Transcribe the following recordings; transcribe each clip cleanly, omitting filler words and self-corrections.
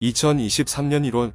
2023년 1월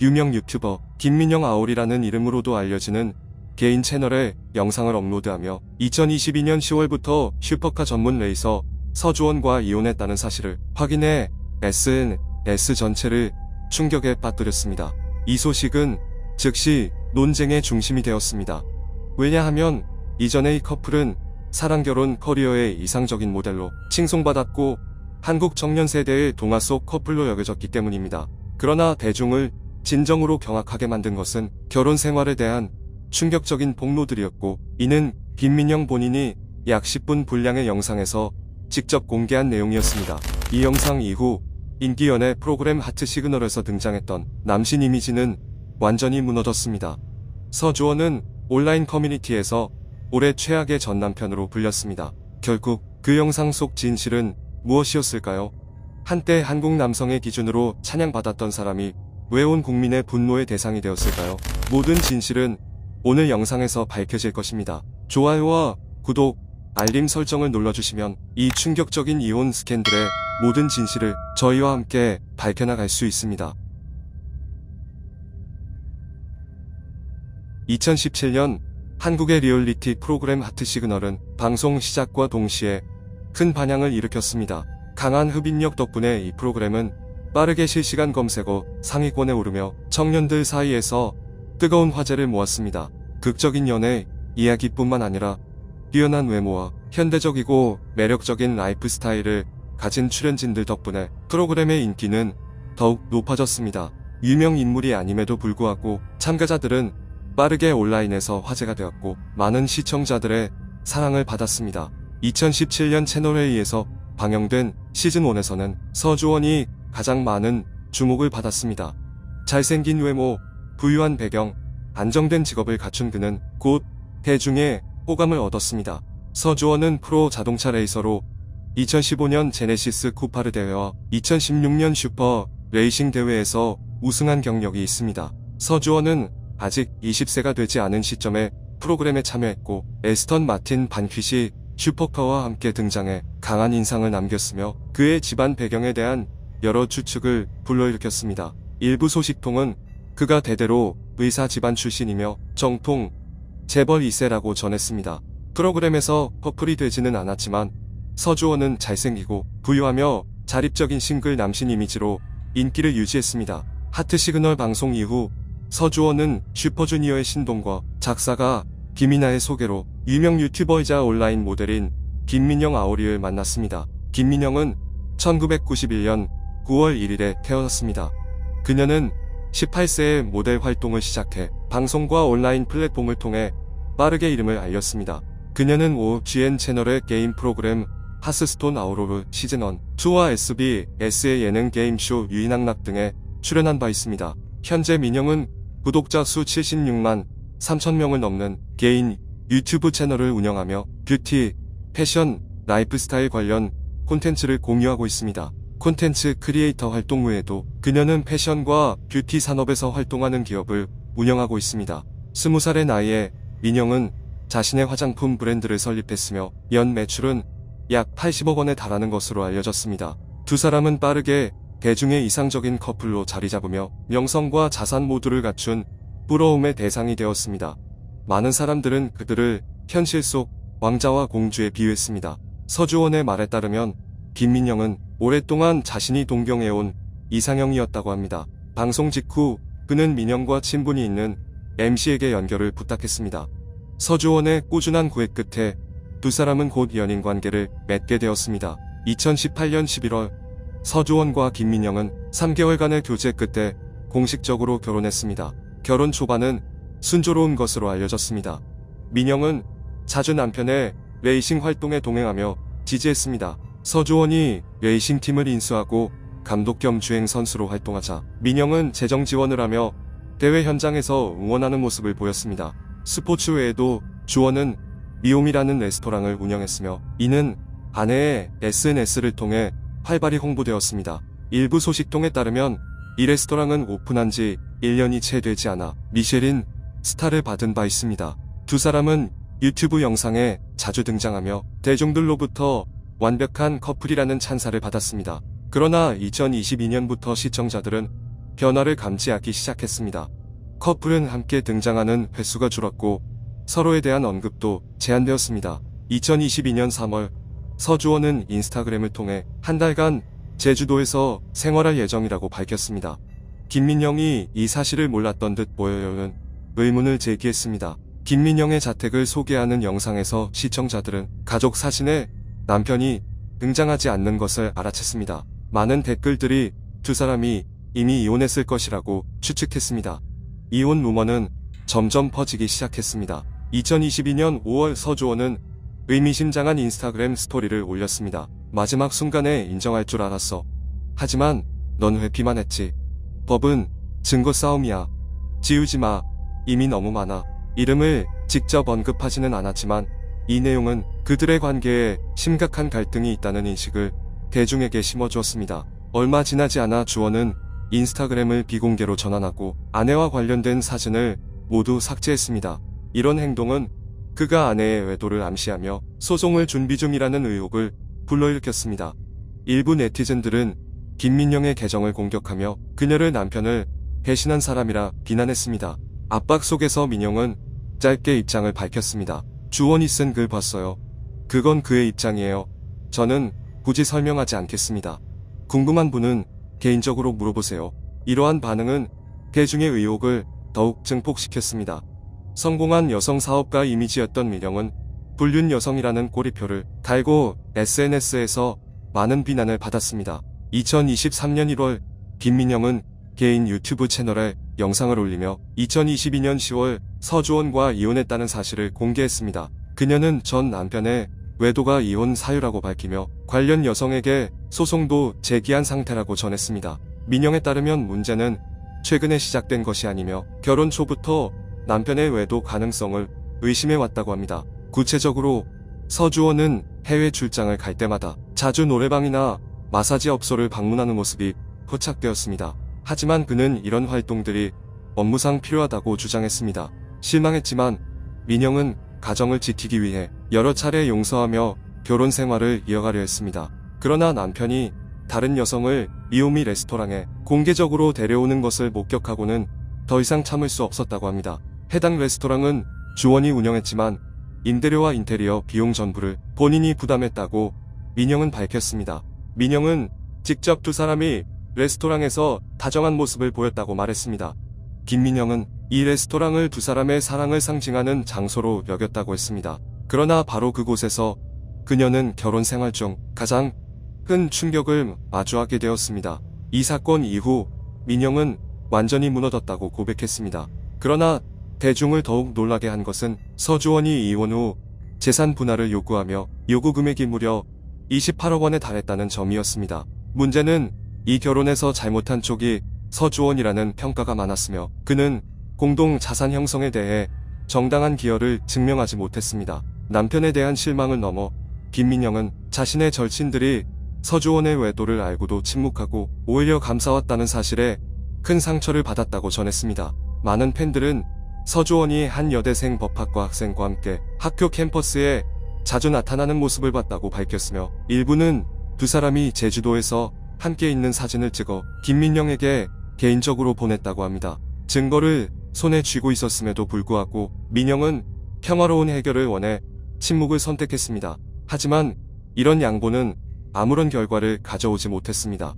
유명 유튜버 김민영 아오리라는 이름으로도 알려지는 개인 채널에 영상을 업로드하며 2022년 10월부터 슈퍼카 전문 레이서 서주원과 이혼했다는 사실을 확인해 SNS 전체를 충격에 빠뜨렸습니다. 이 소식은 즉시 논쟁의 중심이 되었습니다. 왜냐하면 이전에 이 커플은 사랑결혼 커리어의 이상적인 모델로 칭송받았고 한국 청년 세대의 동화 속 커플로 여겨졌기 때문입니다. 그러나 대중을 진정으로 경악하게 만든 것은 결혼 생활에 대한 충격적인 폭로들이었고, 이는 김민영 본인이 약 10분 분량의 영상에서 직접 공개한 내용이었습니다. 이 영상 이후 인기 연애 프로그램 하트 시그널에서 등장했던 남신 이미지는 완전히 무너졌습니다. 서주원은 온라인 커뮤니티에서 올해 최악의 전남편으로 불렸습니다. 결국 그 영상 속 진실은 무엇이었을까요? 한때 한국 남성의 기준으로 찬양받았던 사람이 왜 온 국민의 분노의 대상이 되었을까요? 모든 진실은 오늘 영상에서 밝혀질 것입니다. 좋아요와 구독, 알림 설정을 눌러주시면 이 충격적인 이혼 스캔들의 모든 진실을 저희와 함께 밝혀나갈 수 있습니다. 2017년 한국의 리얼리티 프로그램 하트 시그널은 방송 시작과 동시에 큰 반향을 일으켰습니다. 강한 흡입력 덕분에 이 프로그램은 빠르게 실시간 검색어 상위권에 오르며 청년들 사이에서 뜨거운 화제를 모았습니다. 극적인 연애 이야기뿐만 아니라 뛰어난 외모와 현대적이고 매력적인 라이프 스타일을 가진 출연진들 덕분에 프로그램의 인기는 더욱 높아졌습니다. 유명 인물이 아님에도 불구하고 참가자들은 빠르게 온라인에서 화제가 되었고 많은 시청자들의 사랑을 받았습니다. 2017년 채널A에서 방영된 시즌1에서는 서주원이 가장 많은 주목을 받았습니다. 잘생긴 외모, 부유한 배경, 안정된 직업을 갖춘 그는 곧 대중의 호감을 얻었습니다. 서주원은 프로 자동차 레이서로 2015년 제네시스 쿠파르 대회와 2016년 슈퍼 레이싱 대회에서 우승한 경력이 있습니다. 서주원은 아직 20세가 되지 않은 시점에 프로그램에 참여했고 에스턴 마틴 반퀴시 슈퍼카와 함께 등장해 강한 인상을 남겼으며 그의 집안 배경에 대한 여러 추측을 불러일으켰습니다. 일부 소식통은 그가 대대로 의사 집안 출신이며 정통 재벌 2세라고 전했습니다. 프로그램에서 커플이 되지는 않았지만 서주원은 잘생기고 부유하며 자립적인 싱글 남신 이미지로 인기를 유지했습니다. 하트 시그널 방송 이후 서주원은 슈퍼주니어의 신동과 작사가 김이나의 소개로 유명 유튜버이자 온라인 모델인 김민영 아오리를 만났습니다. 김민영은 1991년 9월 1일에 태어났습니다. 그녀는 18세에 모델 활동을 시작해 방송과 온라인 플랫폼을 통해 빠르게 이름을 알렸습니다. 그녀는 OGN 채널의 게임 프로그램 하스스톤 아우로르 시즌1, 2와 SBS의 예능 게임쇼 유인낙락 등에 출연한 바 있습니다. 현재 민영은 구독자 수 76만 3천명을 넘는 개인 유튜브 채널을 운영하며 뷰티, 패션, 라이프스타일 관련 콘텐츠를 공유하고 있습니다. 콘텐츠 크리에이터 활동 외에도 그녀는 패션과 뷰티 산업에서 활동하는 기업을 운영하고 있습니다. 20살의 나이에 민영은 자신의 화장품 브랜드를 설립했으며 연 매출은 약 80억 원에 달하는 것으로 알려졌습니다. 두 사람은 빠르게 대중의 이상적인 커플로 자리잡으며 명성과 자산 모두를 갖춘 부러움의 대상이 되었습니다. 많은 사람들은 그들을 현실 속 왕자와 공주에 비유했습니다. 서주원의 말에 따르면 김민영은 오랫동안 자신이 동경해온 이상형이었다고 합니다. 방송 직후 그는 민영과 친분이 있는 MC에게 연결을 부탁했습니다. 서주원의 꾸준한 구애 끝에 두 사람은 곧 연인 관계를 맺게 되었습니다. 2018년 11월 서주원과 김민영은 3개월간의 교제 끝에 공식적으로 결혼했습니다. 결혼 초반은 순조로운 것으로 알려졌습니다. 민영은 자주 남편의 레이싱 활동에 동행하며 지지했습니다. 서주원이 레이싱팀을 인수하고 감독 겸 주행 선수로 활동하자 민영은 재정 지원을 하며 대회 현장에서 응원하는 모습을 보였습니다. 스포츠 외에도 주원은 미움이라는 레스토랑을 운영했으며 이는 아내의 SNS를 통해 활발히 홍보되었습니다. 일부 소식통에 따르면 이 레스토랑은 오픈한 지 1년이 채 되지 않아 미쉐린 스타를 받은 바 있습니다. 두 사람은 유튜브 영상에 자주 등장하며 대중들로부터 완벽한 커플이라는 찬사를 받았습니다. 그러나 2022년부터 시청자들은 변화를 감지하기 시작했습니다. 커플은 함께 등장하는 횟수가 줄었고 서로에 대한 언급도 제한되었습니다. 2022년 3월 서주원은 인스타그램을 통해 한 달간 제주도에서 생활할 예정이라고 밝혔습니다. 김민영이 이 사실을 몰랐던 듯 보여요는 의문을 제기했습니다. 김민영의 자택을 소개하는 영상에서 시청자들은 가족 사진에 남편이 등장하지 않는 것을 알아챘습니다. 많은 댓글들이 두 사람이 이미 이혼했을 것이라고 추측했습니다. 이혼 루머는 점점 퍼지기 시작했습니다. 2022년 5월 서주원은 의미심장한 인스타그램 스토리를 올렸습니다. 마지막 순간에 인정할 줄 알았어. 하지만 넌 회피만 했지. 법은 증거 싸움이야. 지우지 마. 이미 너무 많아. 이름을 직접 언급하지는 않았지만 이 내용은 그들의 관계에 심각한 갈등이 있다는 인식을 대중에게 심어주었습니다. 얼마 지나지 않아 주원은 인스타그램을 비공개로 전환하고 아내와 관련된 사진을 모두 삭제했습니다. 이런 행동은 그가 아내의 외도를 암시하며 소송을 준비 중이라는 의혹을 불러일으켰습니다. 일부 네티즌들은 김민영의 계정을 공격하며 그녀를 남편을 배신한 사람이라 비난했습니다. 압박 속에서 민영은 짧게 입장을 밝혔습니다. 주원이 쓴 글 봤어요. 그건 그의 입장이에요. 저는 굳이 설명하지 않겠습니다. 궁금한 분은 개인적으로 물어보세요. 이러한 반응은 대중의 의혹을 더욱 증폭시켰습니다. 성공한 여성 사업가 이미지였던 민영은 불륜 여성이라는 꼬리표를 달고 SNS에서 많은 비난을 받았습니다. 2023년 1월 김민영은 개인 유튜브 채널에 영상을 올리며 2022년 10월 서주원과 이혼했다는 사실을 공개했습니다. 그녀는 전 남편의 외도가 이혼 사유라고 밝히며 관련 여성에게 소송도 제기한 상태라고 전했습니다. 민영에 따르면 문제는 최근에 시작된 것이 아니며 결혼 초부터 남편의 외도 가능성을 의심해왔다고 합니다. 구체적으로 서주원은 해외 출장을 갈 때마다 자주 노래방이나 마사지 업소를 방문하는 모습이 포착되었습니다. 하지만 그는 이런 활동들이 업무상 필요하다고 주장했습니다. 실망했지만 민영은 가정을 지키기 위해 여러 차례 용서하며 결혼 생활을 이어가려 했습니다. 그러나 남편이 다른 여성을 미오미 레스토랑에 공개적으로 데려오는 것을 목격하고는 더 이상 참을 수 없었다고 합니다. 해당 레스토랑은 주원이 운영했지만 임대료와 인테리어 비용 전부를 본인이 부담했다고 민영은 밝혔습니다. 민영은 직접 두 사람이 레스토랑에서 다정한 모습을 보였다고 말했습니다. 김민영은 이 레스토랑을 두 사람의 사랑을 상징하는 장소로 여겼다고 했습니다. 그러나 바로 그곳에서 그녀는 결혼 생활 중 가장 큰 충격을 마주하게 되었습니다. 이 사건 이후 민영은 완전히 무너졌다고 고백했습니다. 그러나 대중을 더욱 놀라게 한 것은 서주원이 이혼 후 재산 분할을 요구하며 요구 금액이 무려 28억 원에 달했다는 점이었습니다. 문제는 이 결혼에서 잘못한 쪽이 서주원이라는 평가가 많았으며 그는 공동 자산 형성에 대해 정당한 기여를 증명하지 못했습니다. 남편에 대한 실망을 넘어 김민영은 자신의 절친들이 서주원의 외도를 알고도 침묵하고 오히려 감싸왔다는 사실에 큰 상처를 받았다고 전했습니다. 많은 팬들은 서주원이 한 여대생 법학과 학생과 함께 학교 캠퍼스에 자주 나타나는 모습을 봤다고 밝혔으며 일부는 두 사람이 제주도에서 함께 있는 사진을 찍어 김민영에게 개인적으로 보냈다고 합니다. 증거를 손에 쥐고 있었음에도 불구하고 민영은 평화로운 해결을 원해 침묵을 선택했습니다. 하지만 이런 양보는 아무런 결과를 가져오지 못했습니다.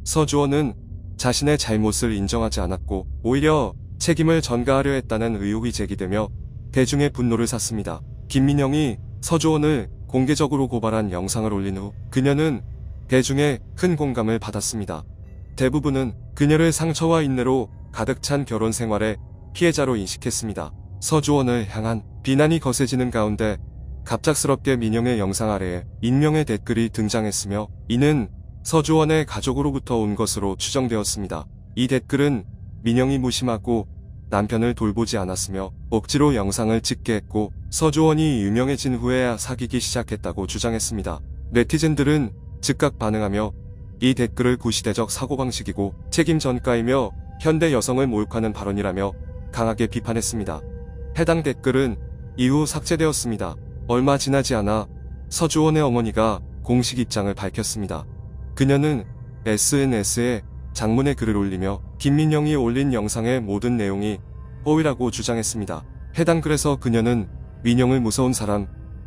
서주원은 자신의 잘못을 인정하지 않았고 오히려 책임을 전가하려 했다는 의혹이 제기되며 대중의 분노를 샀습니다. 김민영이 서주원을 공개적으로 고발한 영상을 올린 후 그녀는 대중의 큰 공감을 받았습니다. 대부분은 그녀를 상처와 인내로 가득 찬 결혼 생활의 피해자로 인식했습니다. 서주원을 향한 비난이 거세지는 가운데 갑작스럽게 민영의 영상 아래에 익명의 댓글이 등장했으며 이는 서주원의 가족으로부터 온 것으로 추정되었습니다. 이 댓글은 민영이 무심하고 남편을 돌보지 않았으며 억지로 영상을 찍게 했고 서주원이 유명해진 후에야 사귀기 시작했다고 주장했습니다. 네티즌들은 즉각 반응하며 이 댓글을 구시대적 사고방식이고 책임 전가이며 현대 여성을 모욕하는 발언이라며 강하게 비판했습니다. 해당 댓글은 이후 삭제되었습니다. 얼마 지나지 않아 서주원의 어머니가 공식 입장을 밝혔습니다. 그녀는 SNS에 장문의 글을 올리며 김민영이 올린 영상의 모든 내용이 허위라고 주장했습니다. 해당 글에서 그녀는 민영을 무서운 사람,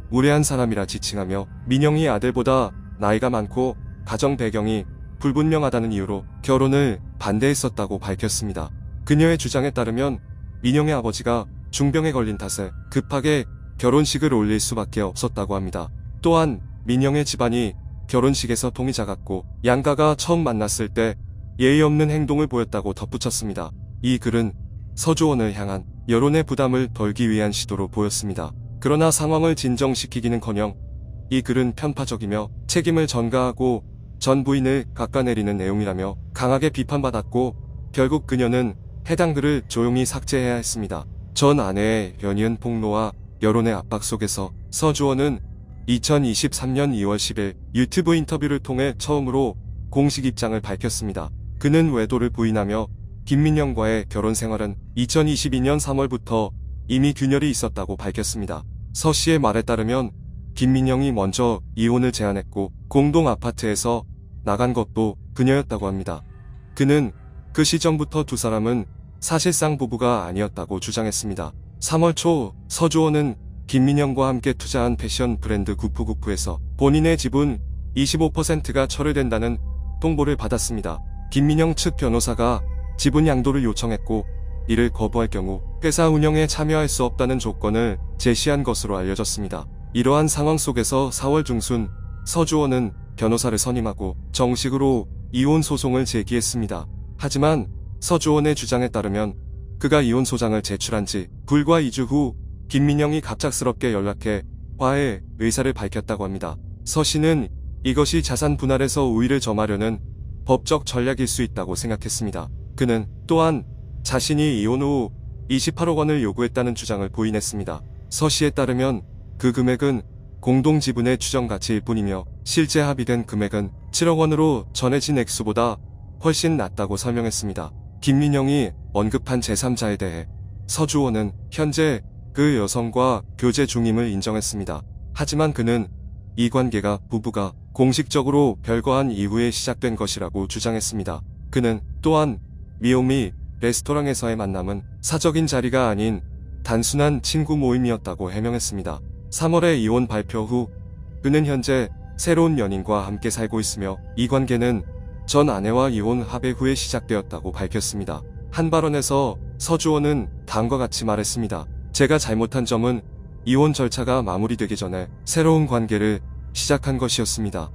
무례한 사람이라 지칭하며 민영이 아들보다 나이가 많고 가정 배경이 불분명하다는 이유로 결혼을 반대했었다고 밝혔습니다. 그녀의 주장에 따르면 민영의 아버지가 중병에 걸린 탓에 급하게 결혼식을 올릴 수밖에 없었다고 합니다. 또한 민영의 집안이 결혼식에서 통이 작았고 양가가 처음 만났을 때 예의 없는 행동을 보였다고 덧붙였습니다. 이 글은 서주원을 향한 여론의 부담을 덜기 위한 시도로 보였습니다. 그러나 상황을 진정시키기는커녕 이 글은 편파적이며 책임을 전가하고 전 부인을 깎아내리는 내용이라며 강하게 비판받았고 결국 그녀는 해당 글을 조용히 삭제해야 했습니다. 전 아내의 연이은 폭로와 여론의 압박 속에서 서주원은 2023년 2월 10일 유튜브 인터뷰를 통해 처음으로 공식 입장을 밝혔습니다. 그는 외도를 부인하며 김민영과의 결혼 생활은 2022년 3월부터 이미 균열이 있었다고 밝혔습니다. 서 씨의 말에 따르면 김민영이 먼저 이혼을 제안했고 공동 아파트에서 나간 것도 그녀였다고 합니다. 그는 그 시점부터 두 사람은 사실상 부부가 아니었다고 주장했습니다. 3월 초 서주원은 김민영과 함께 투자한 패션 브랜드 구프구프에서 본인의 지분 25%가 철회된다는 통보를 받았습니다. 김민영 측 변호사가 지분 양도를 요청했고 이를 거부할 경우 회사 운영에 참여할 수 없다는 조건을 제시한 것으로 알려졌습니다. 이러한 상황 속에서 4월 중순 서주원은 변호사를 선임하고 정식으로 이혼 소송을 제기했습니다. 하지만 서주원의 주장에 따르면 그가 이혼 소장을 제출한 지 불과 2주 후 김민영이 갑작스럽게 연락해 화해 의사를 밝혔다고 합니다. 서 씨는 이것이 자산 분할에서 우위를 점하려는 법적 전략일 수 있다고 생각했습니다. 그는 또한 자신이 이혼 후 28억 원을 요구했다는 주장을 부인했습니다. 서 씨에 따르면 그 금액은 공동 지분의 추정 가치일 뿐이며 실제 합의된 금액은 7억 원으로 전해진 액수보다 훨씬 낮다고 설명했습니다. 김민영이 언급한 제3자에 대해 서주원은 현재 그 여성과 교제 중임을 인정했습니다. 하지만 그는 이 관계가 부부가 공식적으로 별거한 이후에 시작된 것이라고 주장했습니다. 그는 또한 미오미 레스토랑에서의 만남은 사적인 자리가 아닌 단순한 친구 모임이었다고 해명했습니다. 3월에 이혼 발표 후 그는 현재 새로운 연인과 함께 살고 있으며 이 관계는 전 아내와 이혼 합의 후에 시작되었다고 밝혔습니다. 한 발언에서 서주원은 다음과 같이 말했습니다. 제가 잘못한 점은 이혼 절차가 마무리되기 전에 새로운 관계를 시작한 것이었습니다.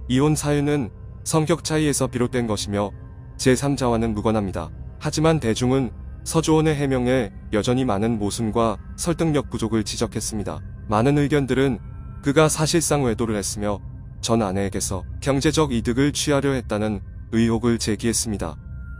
이혼 사유는 성격 차이에서 비롯된 것이며 제3자와는 무관합니다. 하지만 대중은 서주원의 해명에 여전히 많은 모순과 설득력 부족을 지적했습니다. 많은 의견들은 그가 사실상 외도를 했으며 전 아내에게서 경제적 이득을 취하려 했다는 의혹을 제기했습니다.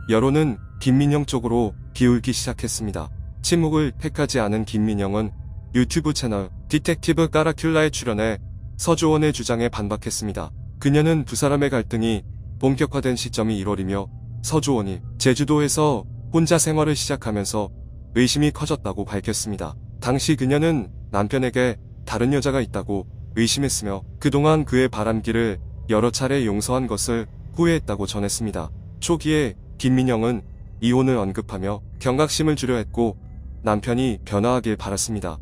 여론은 김민영 쪽으로 기울기 시작했습니다. 침묵을 택하지 않은 김민영은 유튜브 채널 디텍티브 까라큘라에 출연해 서주원의 주장에 반박했습니다. 그녀는 두 사람의 갈등이 본격화된 시점이 1월이며 서주원이 제주도에서 혼자 생활을 시작하면서 의심이 커졌다고 밝혔습니다. 당시 그녀는 남편에게 다른 여자가 있다고 의심했으며 그동안 그의 바람기를 여러 차례 용서한 것을 후회했다고 전했습니다. 초기에 김민영은 이혼을 언급하며 경각심을 주려 했고 남편이 변화하길 바랐습니다.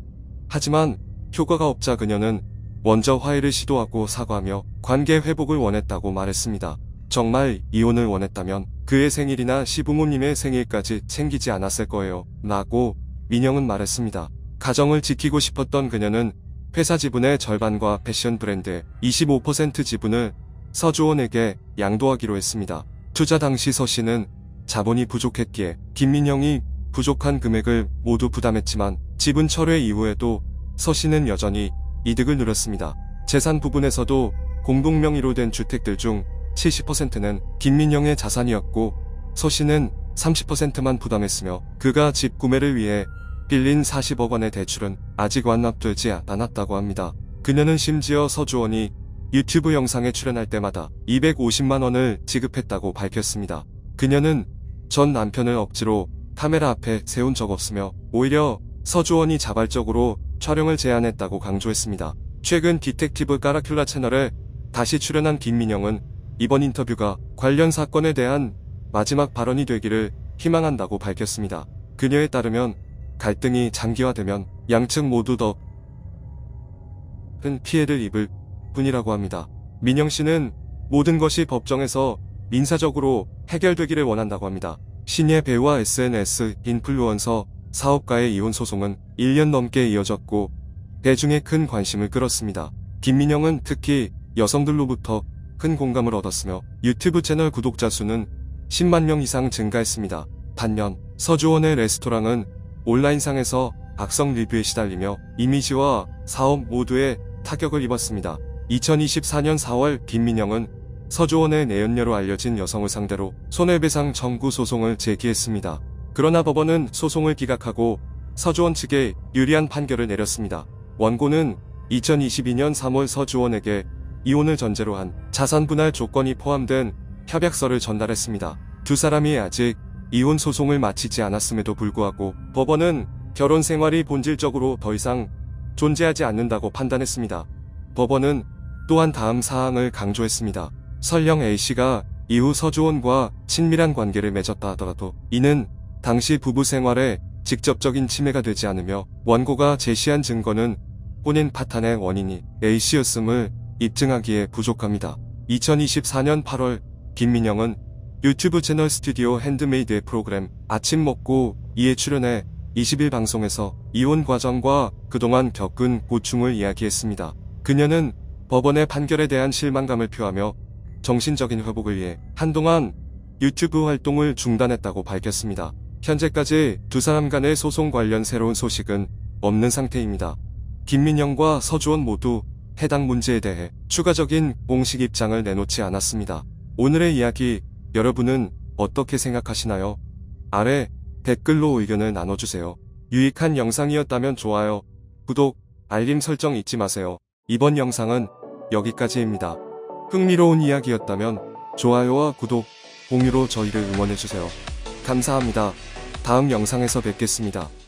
하지만 효과가 없자 그녀는 먼저 화해를 시도하고 사과하며 관계 회복을 원했다고 말했습니다. 정말 이혼을 원했다면 그의 생일이나 시부모님의 생일까지 챙기지 않았을 거예요 라고 민영은 말했습니다. 가정을 지키고 싶었던 그녀는 회사 지분의 절반과 패션 브랜드의 25% 지분을 서주원에게 양도하기로 했습니다. 투자 당시 서 씨는 자본이 부족했기에 김민영이 부족한 금액을 모두 부담했지만 지분 철회 이후에도 서 씨는 여전히 이득을 누렸습니다. 재산 부분에서도 공동명의로 된 주택들 중 70%는 김민영의 자산이었고 서 씨는 30%만 부담했으며 그가 집 구매를 위해 빌린 40억 원의 대출은 아직 완납되지 않았다고 합니다. 그녀는 심지어 서주원이 유튜브 영상에 출연할 때마다 250만 원을 지급했다고 밝혔습니다. 그녀는 전 남편을 억지로 카메라 앞에 세운 적 없으며 오히려 서주원이 자발적으로 촬영을 제안했다고 강조했습니다. 최근 디텍티브 까라큘라 채널에 다시 출연한 김민영은 이번 인터뷰가 관련 사건에 대한 마지막 발언이 되기를 희망한다고 밝혔습니다. 그녀에 따르면 갈등이 장기화되면 양측 모두 더 큰 피해를 입을 뿐이라고 합니다. 민영 씨는 모든 것이 법정에서 민사적으로 해결되기를 원한다고 합니다. 신예 배우와 SNS 인플루언서 사업가의 이혼 소송은 1년 넘게 이어졌고 대중의 큰 관심을 끌었습니다. 김민영은 특히 여성들로부터 큰 공감을 얻었으며 유튜브 채널 구독자 수는 10만 명 이상 증가했습니다. 반면 서주원의 레스토랑은 온라인상에서 악성 리뷰에 시달리며 이미지와 사업 모두에 타격을 입었습니다. 2024년 4월 김민영은 서주원의 내연녀로 알려진 여성을 상대로 손해배상 청구 소송을 제기했습니다. 그러나 법원은 소송을 기각하고 서주원 측에 유리한 판결을 내렸습니다. 원고는 2022년 3월 서주원에게 이혼을 전제로 한 자산 분할 조건이 포함된 협약서를 전달했습니다. 두 사람이 아직 이혼 소송을 마치지 않았음에도 불구하고 법원은 결혼 생활이 본질적으로 더 이상 존재하지 않는다고 판단했습니다. 법원은 또한 다음 사항을 강조했습니다. 설령 A씨가 이후 서주원과 친밀한 관계를 맺었다 하더라도 이는 당시 부부 생활에 직접적인 침해가 되지 않으며 원고가 제시한 증거는 혼인 파탄의 원인이 A씨였음을 입증하기에 부족합니다. 2024년 8월 김민영은 유튜브 채널 스튜디오 핸드메이드의 프로그램 아침 먹고 이에 출연해 20일 방송에서 이혼 과정과 그동안 겪은 고충을 이야기했습니다. 그녀는 법원의 판결에 대한 실망감을 표하며 정신적인 회복을 위해 한동안 유튜브 활동을 중단했다고 밝혔습니다. 현재까지 두 사람 간의 소송 관련 새로운 소식은 없는 상태입니다. 김민영과 서주원 모두 해당 문제에 대해 추가적인 공식 입장을 내놓지 않았습니다. 오늘의 이야기 여러분은 어떻게 생각하시나요? 아래 댓글로 의견을 나눠주세요. 유익한 영상이었다면 좋아요, 구독, 알림 설정 잊지 마세요. 이번 영상은 여기까지입니다. 흥미로운 이야기였다면 좋아요와 구독, 공유로 저희를 응원해주세요. 감사합니다. 다음 영상에서 뵙겠습니다.